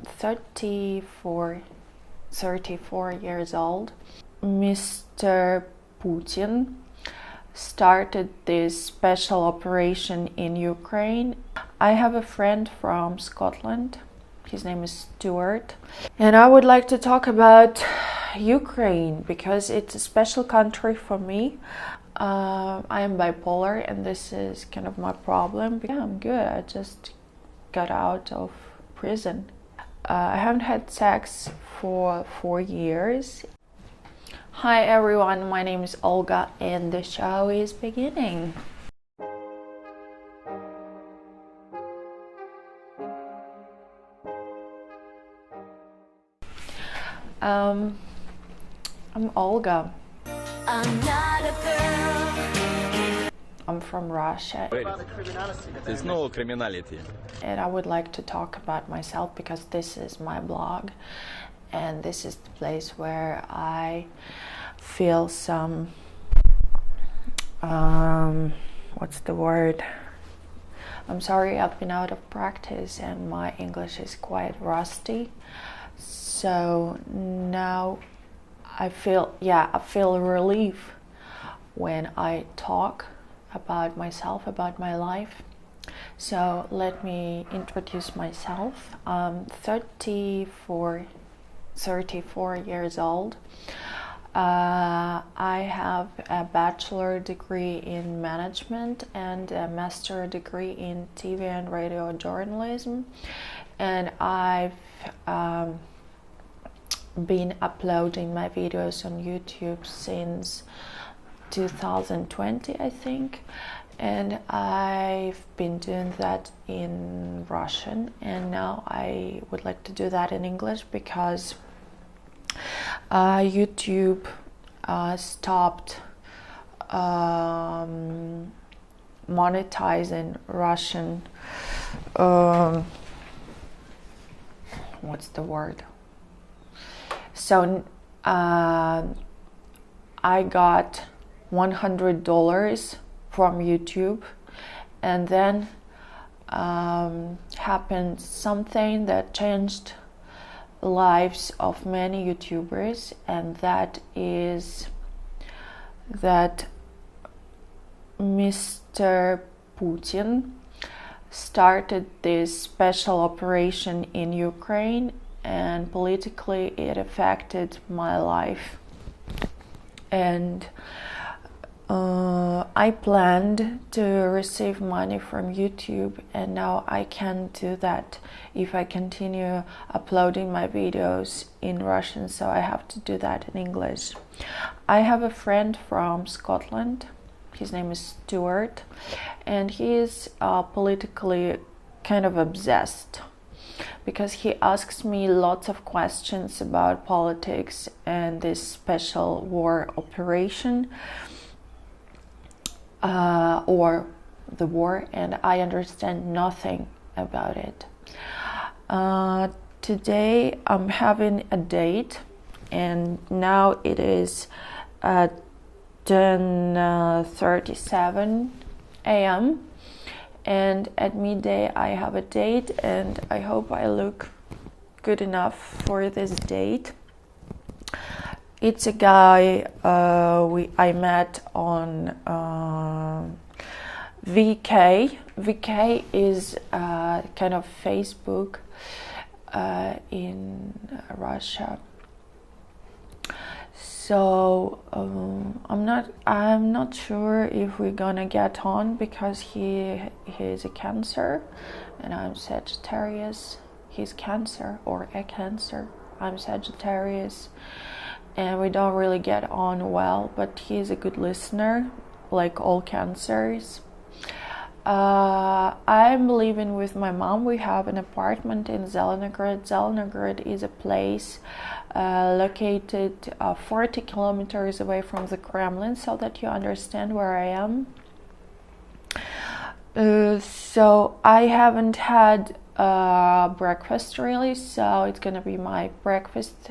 34 years old. Mr. Putin started this special operation in Ukraine. I have a friend from Scotland. His name is Stuart. And I would like to talk about Ukraine because it's a special country for me. I am bipolar and this is kind of my problem. Yeah, I'm good. I just got out of prison. I haven't had sex for 4 years. Hi everyone, my name is Olga and the show is beginning. I'm Olga. I'm not a girl. I'm from Russia. There's no criminality. And I would like to talk about myself because this is my blog and this is the place where I feel some what's the word? I'm sorry, I've been out of practice and my English is quite rusty. So now I feel relief when I talk about myself, about my life. So let me introduce myself. I'm 34 years old. I have a bachelor degree in management and a master degree in TV and radio journalism, and I've been uploading my videos on YouTube since 2020, I think, and I've been doing that in Russian, and now I would like to do that in English because YouTube stopped monetizing Russian what's the word? So I got $100 from YouTube, and then happened something that changed lives of many YouTubers, and that is that Mr. Putin started this special operation in Ukraine, and politically it affected my life. And I planned to receive money from YouTube, and now I can't do that if I continue uploading my videos in Russian, so I have to do that in English. I have a friend from Scotland. His name is Stuart, and he is politically kind of obsessed because he asks me lots of questions about politics and this special war operation or the war, and I understand nothing about it. Today I'm having a date, and now it is 10:37 a.m. and at midday I have a date, and I hope I look good enough for this date. It's a guy I met on VK. VK is kind of Facebook in Russia. So I'm not sure if we're gonna get on because he is a Cancer and I'm Sagittarius. He's Cancer or a Cancer. I'm Sagittarius, and we don't really get on well, but he's a good listener, like all Cancers. I'm living with my mom. We have an apartment in Zelenograd. Zelenograd is a place located 40 kilometers away from the Kremlin, so that you understand where I am. So I haven't had breakfast really, so it's gonna be my breakfast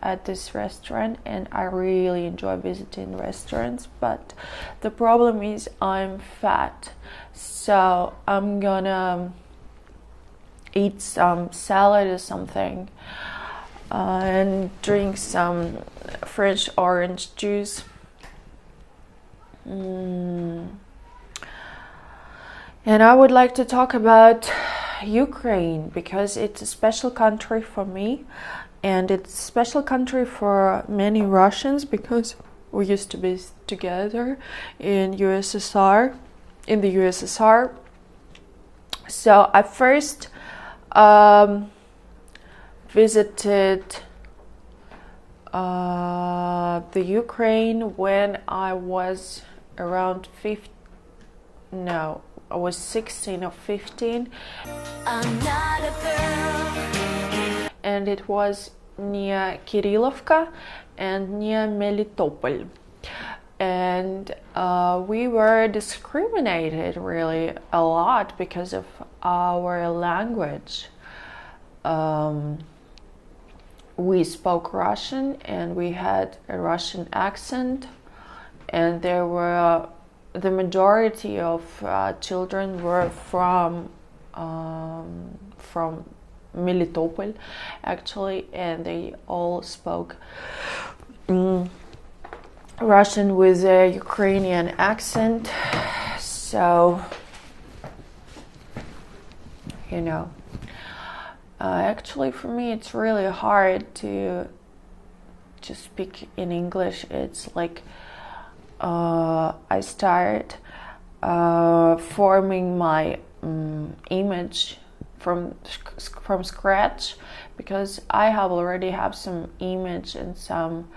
at this restaurant, and I really enjoy visiting restaurants, but the problem is I'm fat, so I'm gonna eat some salad or something, and drink some fresh orange juice. And I would like to talk about Ukraine because it's a special country for me, and it's a special country for many Russians because we used to be together in the USSR. So I first visited the Ukraine when I was around 15. No, I was 16 or 15. I'm not a girl. And it was near Kirillovka and near Melitopol. And we were discriminated really a lot because of our language. We spoke Russian and we had a Russian accent, and there were the majority of children were from Melitopol, actually, and they all spoke Russian with a Ukrainian accent. So, you know, actually for me it's really hard to speak in English. It's like I start forming my image from scratch, because I already have some image and some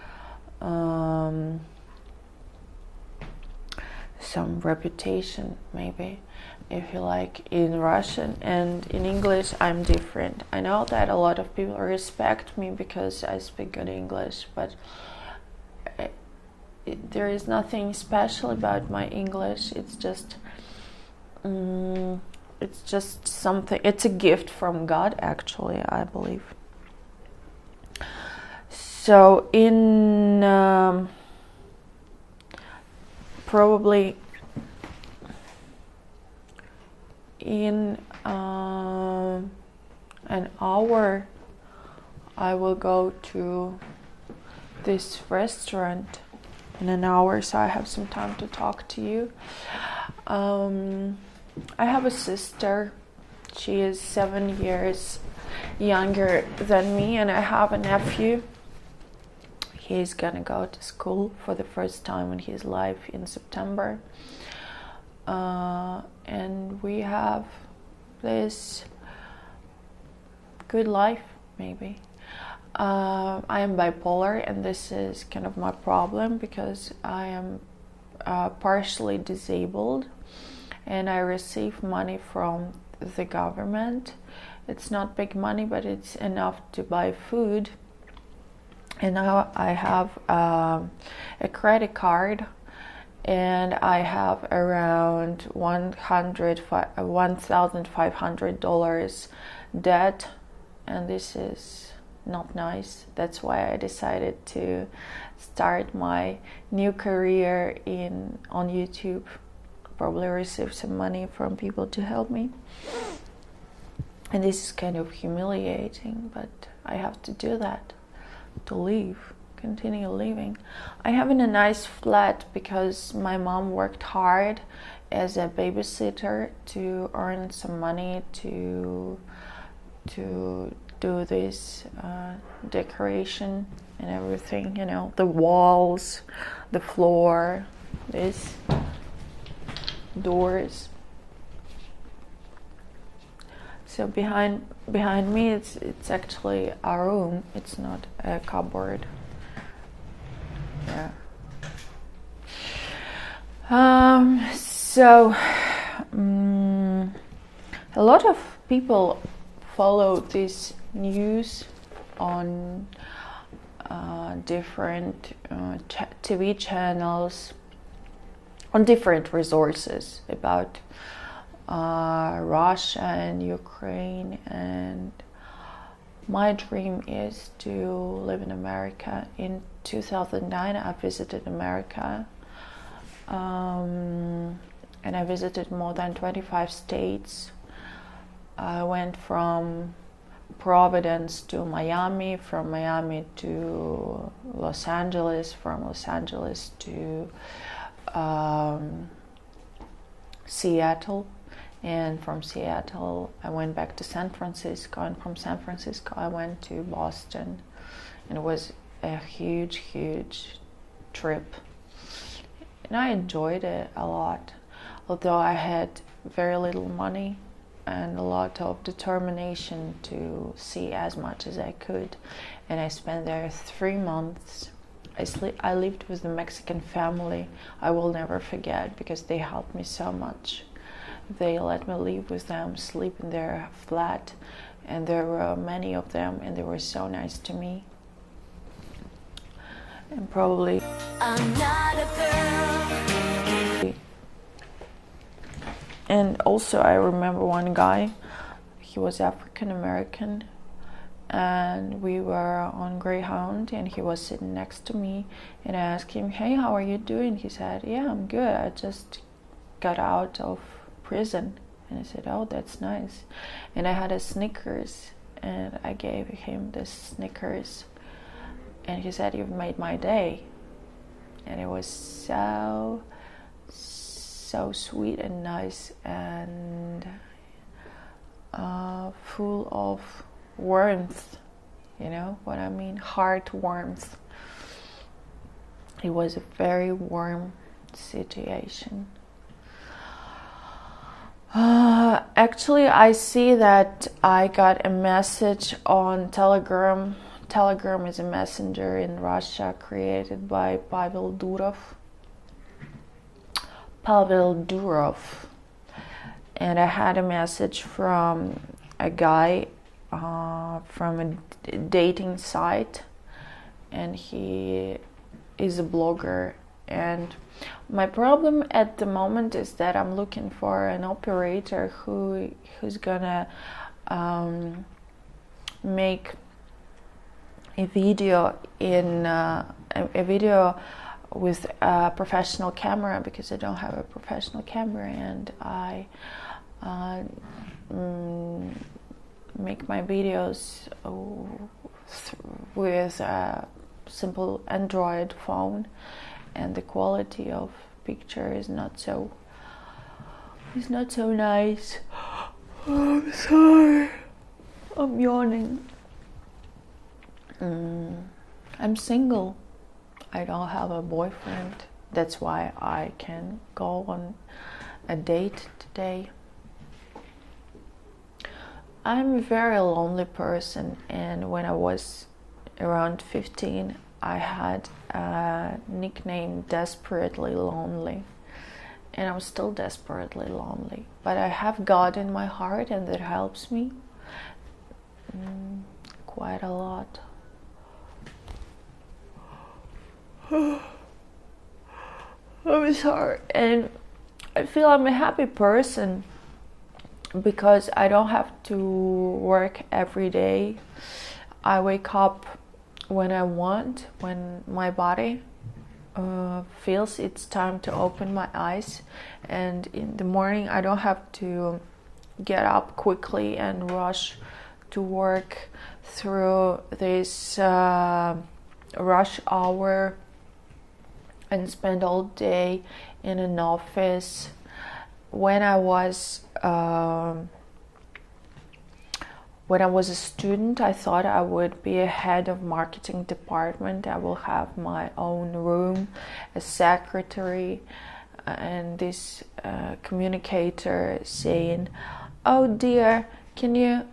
reputation, maybe, if you like, in Russian, and in English I'm different. I know that a lot of people respect me because I speak good English, but there is nothing special about my English. It's just something. It's a gift from God, actually, I believe. So in probably in an hour I will go to this restaurant in an hour, so I have some time to talk to you. I have a sister. She is 7 years younger than me, and I have a nephew. He's gonna go to school for the first time in his life in September. And we have this good life, maybe. I am bipolar, and this is kind of my problem because I am partially disabled and I receive money from the government. It's not big money, but it's enough to buy food. And now I have a credit card, and I have around $1,500 debt, and this is not nice. That's why I decided to start my new career on YouTube. Probably receive some money from people to help me. And this is kind of humiliating, but I have to do that to continue living. I have in a nice flat because my mom worked hard as a babysitter to earn some money to do this decoration and everything, you know, the walls, the floor, this doors. So behind me it's actually a room, it's not a cupboard. Yeah. A lot of people follow this news on different TV channels, on different resources about Russia and Ukraine, and my dream is to live in America. In 2009 I visited America, and I visited more than 25 states, I went from Providence to Miami, from Miami to Los Angeles, from Los Angeles to Seattle, and from Seattle I went back to San Francisco, and from San Francisco I went to Boston, and it was a huge trip, and I enjoyed it a lot, although I had very little money and a lot of determination to see as much as I could. And I spent there 3 months. I lived with a Mexican family I will never forget, because they helped me so much. They let me live with them, sleep in their flat, and there were many of them, and they were so nice to me. And probably I'm not a girl. And also I remember one guy, he was African American, and we were on Greyhound, and he was sitting next to me, and I asked him, hey, how are you doing? He said, yeah, I'm good, I just got out of prison. And I said, oh, that's nice. And I had a Snickers, and I gave him this Snickers, and he said, you've made my day. And it was so sweet and nice, and full of warmth, you know what I mean, heart warmth. It was a very warm situation. Actually, I see that I got a message on Telegram. Telegram is a messenger in Russia created by Pavel Durov. And I had a message from a guy from a dating site, and he is a blogger. And my problem at the moment is that I'm looking for an operator who's gonna make a video with a professional camera, because I don't have a professional camera, and I make my videos with a simple Android phone, and the quality of picture is not so nice. Oh, I'm sorry, I'm yawning. I'm single. I don't have a boyfriend. That's why I can go on a date today. I'm a very lonely person, and when I was around 15, I had a nickname Desperately Lonely, and I'm still desperately lonely, but I have God in my heart, and that helps me quite a lot. I'm sorry, and I feel I'm a happy person because I don't have to work every day. I wake up when I want, when my body feels it's time to open my eyes, and in the morning I don't have to get up quickly and rush to work through this rush hour and spend all day in an office. When I was a student, I thought I would be a head of marketing department. I will have my own room, a secretary, and this communicator saying, "Oh dear, can you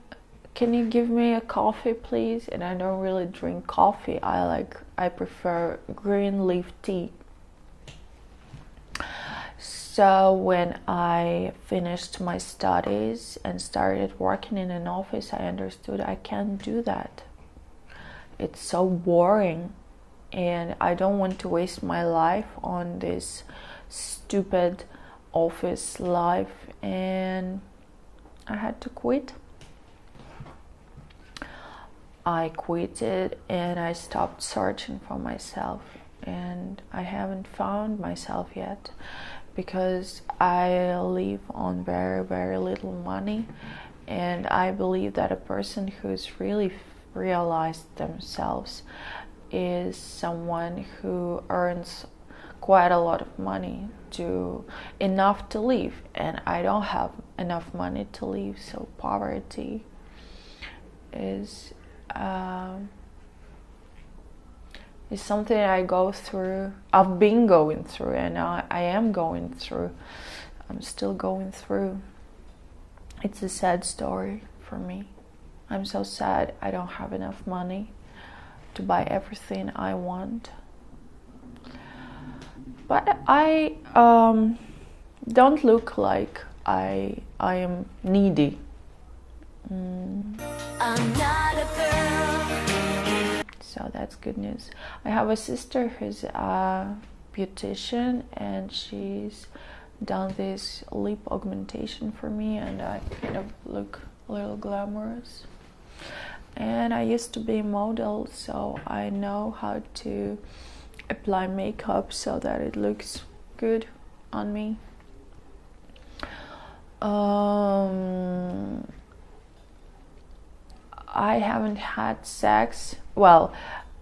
give me a coffee, please?" And I don't really drink coffee. I prefer green leaf tea. So when I finished my studies and started working in an office, I understood I can't do that. It's so boring, and I don't want to waste my life on this stupid office life, and I had to quit. I quit it, and I stopped searching for myself, and I haven't found myself yet, because I live on very, very little money, And I believe that a person who's really realized themselves is someone who earns quite a lot of money, enough to live, and I don't have enough money to live, so poverty is something I go through. I've been going through, and I am going through. I'm still going through. It's a sad story for me. I'm so sad I don't have enough money to buy everything I want. But I don't look like I am needy. I'm not a girl. So that's good news. I have a sister who's a beautician, and she's done this lip augmentation for me, and I kind of look a little glamorous. And I used to be a model, so I know how to apply makeup so that it looks good on me. I haven't had sex. Well,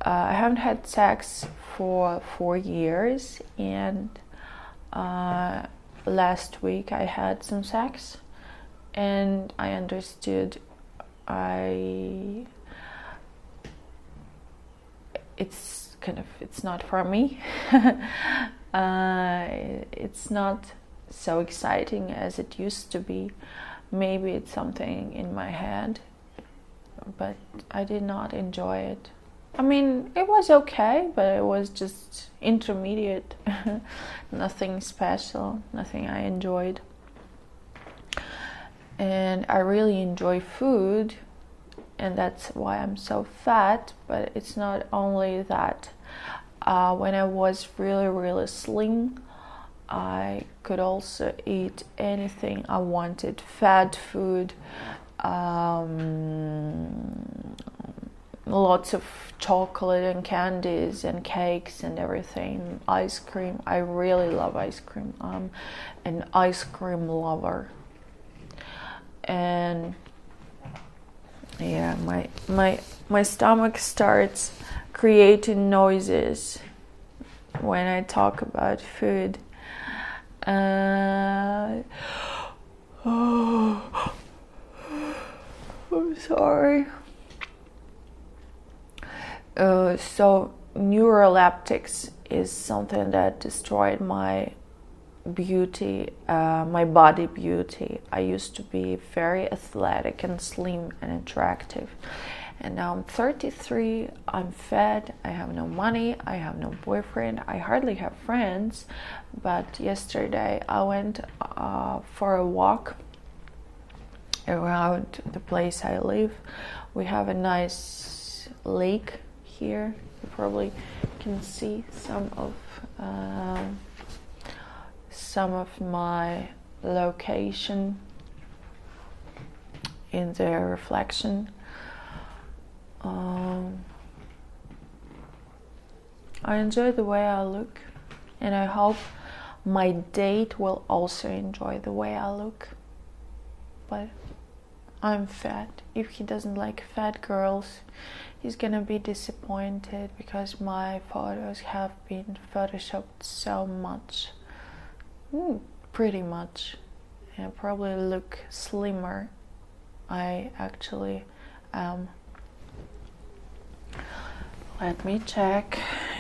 I haven't had sex for 4 years, and last week I had some sex, and I understood it's not for me. It's not so exciting as it used to be. Maybe it's something in my head, but I did not enjoy it. I mean, it was okay, but it was just intermediate. Nothing special, nothing I enjoyed. And I really enjoy food, and that's why I'm so fat. But it's not only that. When I was really, really slim, I could also eat anything I wanted. Fat food, lots of chocolate and candies and cakes and everything. Ice cream. I really love ice cream. I'm an ice cream lover. And yeah, my stomach starts creating noises when I talk about food. I'm sorry. So neuroleptics is something that destroyed my beauty, my body beauty. I used to be very athletic and slim and attractive, and now I'm 33. I'm fat. I have no money. I have no boyfriend. I hardly have friends. But yesterday I went for a walk around the place I live. We have a nice lake here. You probably can see some of my location in the reflection. I enjoy the way I look, and I hope my date will also enjoy the way I look. But I'm fat. If he doesn't like fat girls, he's gonna be disappointed, because my photos have been photoshopped so much. Pretty much. I probably look slimmer. I actually am. Let me check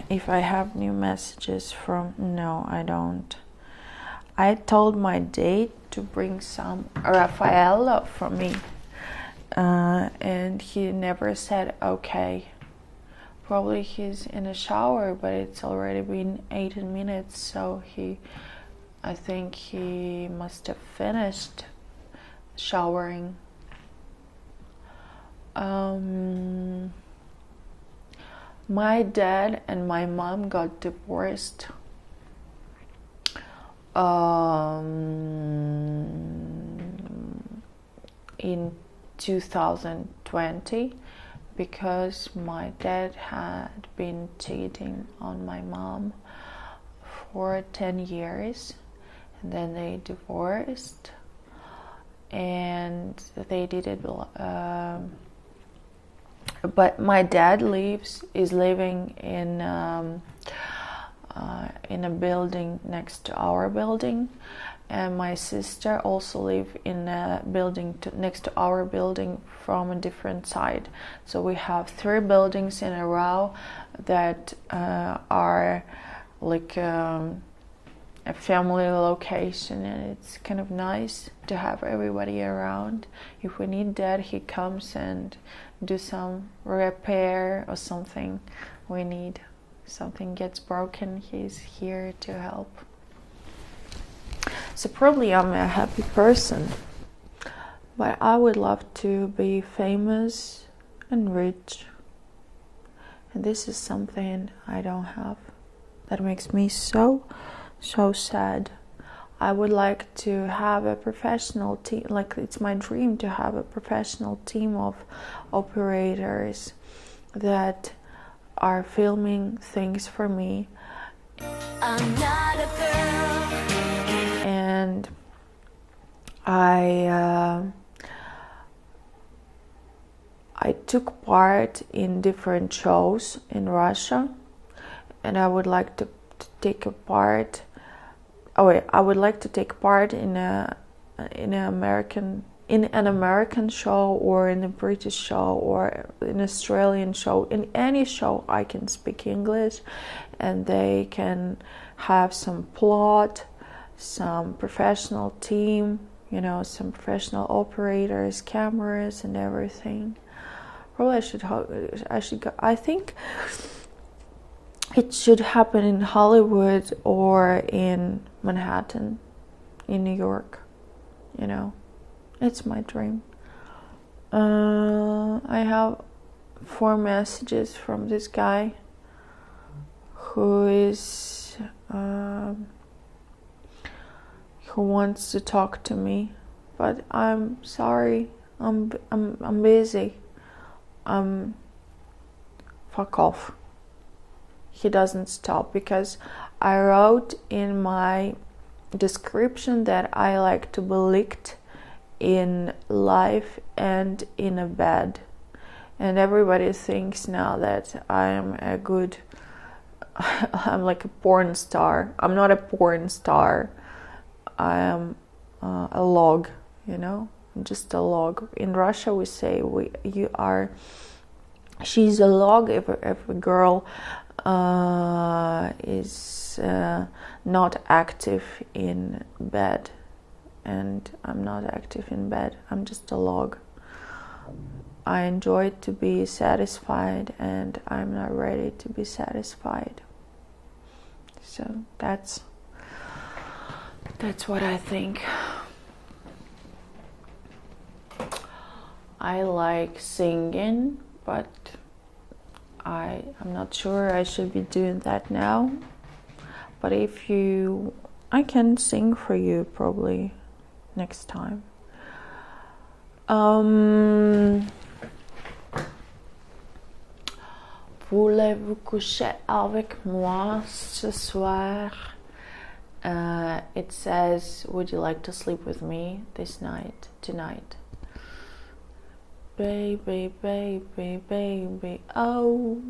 if I have new messages from... No, I don't. I told my date to bring some Raffaello for me, and he never said okay. Probably he's in a shower, but it's already been 18 minutes, so I think he must have finished showering. My dad and my mom got divorced in 2020 because my dad had been cheating on my mom for 10 years, and then they divorced. and they did it. But my dad is living in a building next to our building, and my sister also live in a building next to our building from a different side. So we have 3 buildings in a row that are like a family location, and it's kind of nice to have everybody around. If we need Dad, he comes and do some repair or something we need. Something gets broken, he's here to help. So probably I'm a happy person, but I would love to be famous and rich, and this is something I don't have. That makes me so sad. I would like to have a professional team, like it's my dream to have a professional team of operators that are filming things for me. I'm not a girl. And I took part in different shows in Russia, and I would like to take part in an American show, or in a British show, or an Australian show. In any show I can speak English, and they can have some plot, some professional team, some professional operators, cameras, and everything. Probably I should go. I think it should happen in Hollywood or in Manhattan, in New York. It's my dream. I have 4 messages from this guy who wants to talk to me, but I'm sorry. I'm busy. Fuck off. He doesn't stop, because I wrote in my description that I like to be licked in life and in a bed, and everybody thinks now that I am I'm like a porn star. I'm not a porn star. I am a log, I'm just a log. In Russia we say she's a log if a girl is not active in bed, and I'm not active in bed. I'm just a log. I enjoy to be satisfied, and I'm not ready to be satisfied. So that's what I think. I like singing, but I'm not sure I should be doing that now. But I can sing for you probably next time. Voulez-vous coucher avec moi ce soir? It says, would you like to sleep with me tonight? Baby, baby, baby, oh,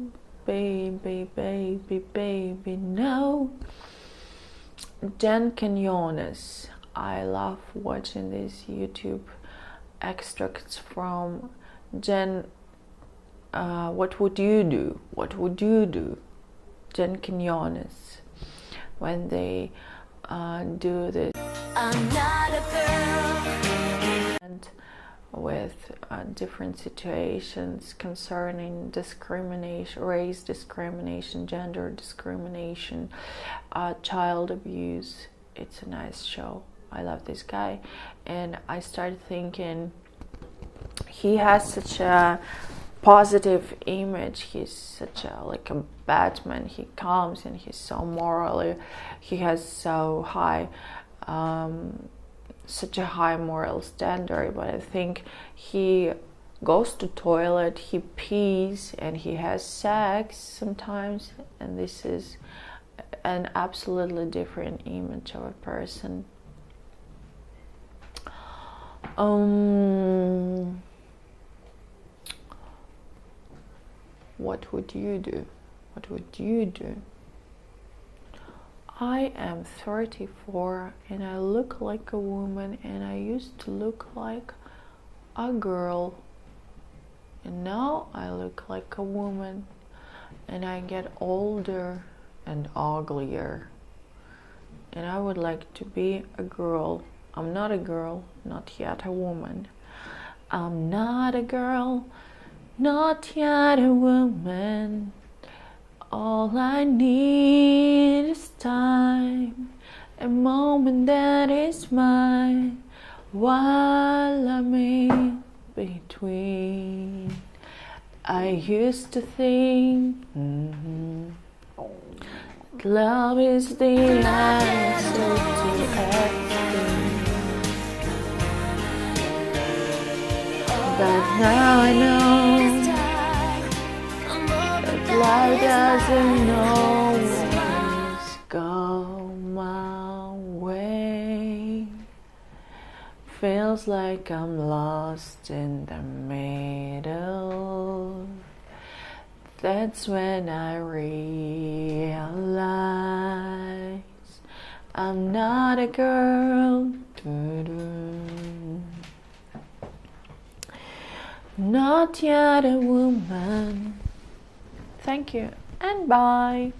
baby, baby, baby, no. Jen Quinones. I love watching these YouTube extracts from Jen. What would you do? What would you do? Jen Quinones. When they do this. I'm not a girl. And with different situations concerning discrimination, race discrimination, gender discrimination, child abuse. It's a nice show. I love this guy, and I started thinking he has such a positive image. He's such a Batman. He comes and he's so morally. He has so high. Such a high moral standard, but I think he goes to toilet, he pees, and he has sex sometimes, and this is an absolutely different image of a person. What would you do? What would you do? I am 34 and I look like a woman, and I used to look like a girl, and now I look like a woman, and I get older and uglier, and I would like to be a girl. I'm not a girl, not yet a woman. I'm not a girl, not yet a woman. All I need is time, a moment that is mine, while I'm in between. I used to think that love is the answer to everything, but now I know life doesn't always go my way. Feels like I'm lost in the middle. That's when I realize I'm not a girl, not yet a woman. Thank you and bye.